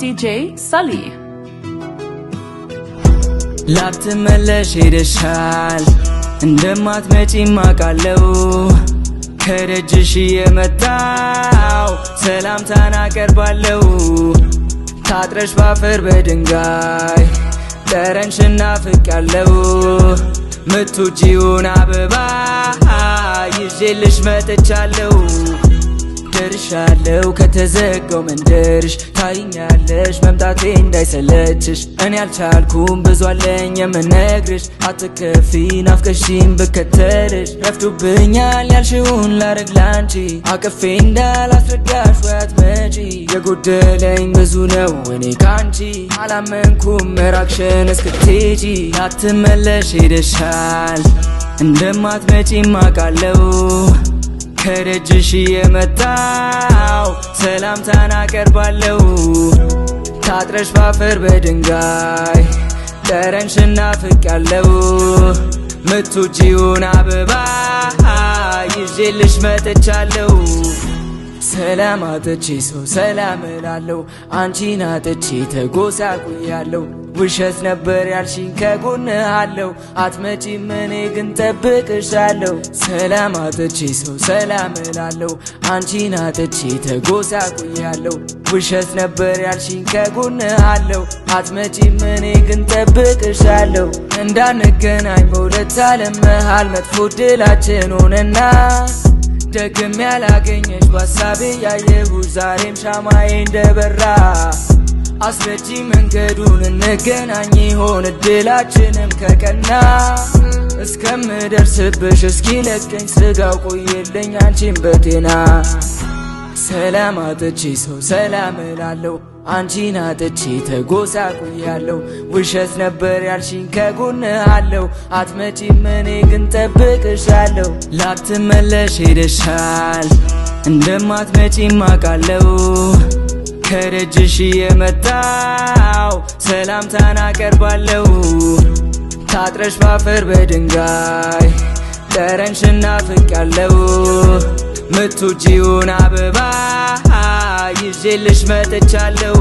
DJ Sully ላትመለሽ ሄደሻል እንደማትመጪ ማቃለው ከደጅሽ የመጣው ሰላምታን አቀርባለው ታጥረሽ ባፈር በድንጋይ ጠረንሽና ፍቅያለው ምትውጂውን አበባ ይዤልሽ መጥቻለው ደርሻለው ከተዘጋው መንደርሽ ታይኛለሽ መምጣቴ እንዳይሰለችሽ እኔ አልቻልኩም ብዙ አለኝ የምነግርሽ አትከፊ ናፍቀሽኝ ብከተልሽ ረፍዶብኛል ያልሽውን ላረግ ላንቺ አቅፌ እንዳላስረዳሽ ወይ አትመጪ የጎደለኝ ብዙ ነው እኔ ካንቺ አላመንኩም መራቅሽን እስክትሄጂ ላትመለሽ ሄደሻል እንደማትመጪ ማቃለው ከደጅሽ የመጣው ሰላምታን አቀርባለው ታጥረሽ ባፈር በድንጋይ ጠረንሽና ፍቅያለው ምትውጂውን አበባ ይዤልሽ መጥቻለው ሰላም አጥቼ ሰው ሰላም እላለው አንቺን አጥቼ ተጎሳቁያለው ውሸት ነበር ያልሽኝ ከጎንህ አለው አትመጪም እኔ ግን ጠብቅሻለው ሰላም አጥቼ ሰው ሰላም እላለው አንቺን አጥቼ ተጎሳቁያለው ውሸት ነበር ያልሽኝ ከጎንህ አለው አትመጪም እኔ ግን ጠብቅሻለው እንዳንገናኝ በሁለት ዓለም መሃል መጥፎ ድላችን ሆነና ደግም ያላገኘሽ በሀሳቤ ያየሁሽ ዛሬም ሻማዬ እንደበራ አስረጂ መንገዱን እንገናኝ ይሆን እድላችንም ከቀና እስከምደርስብሽ እስኪለቀኝ ስጋው ቆየልኝ አንቺን በጤና ሰላም አጥቼ ሰው ሰላም እላለው አንቺን አጥቼ ተጎሳቁያለው ውሸት ነበር ያልሽኝ ከጎንህ አለው አትመጪም እኔ ግን ጠብቅሻለው ላትመለሽ ሄደሻል እንደማትመጪ ማቃለው ከደጅሽ የመጣው ሰላምታን አቀርባለው ታጥረሽ ባፈር በድንጋይ ጠረንሽና ፍቅያለው ምትውጂውን አበባ ይዤልሽ መጥቻለው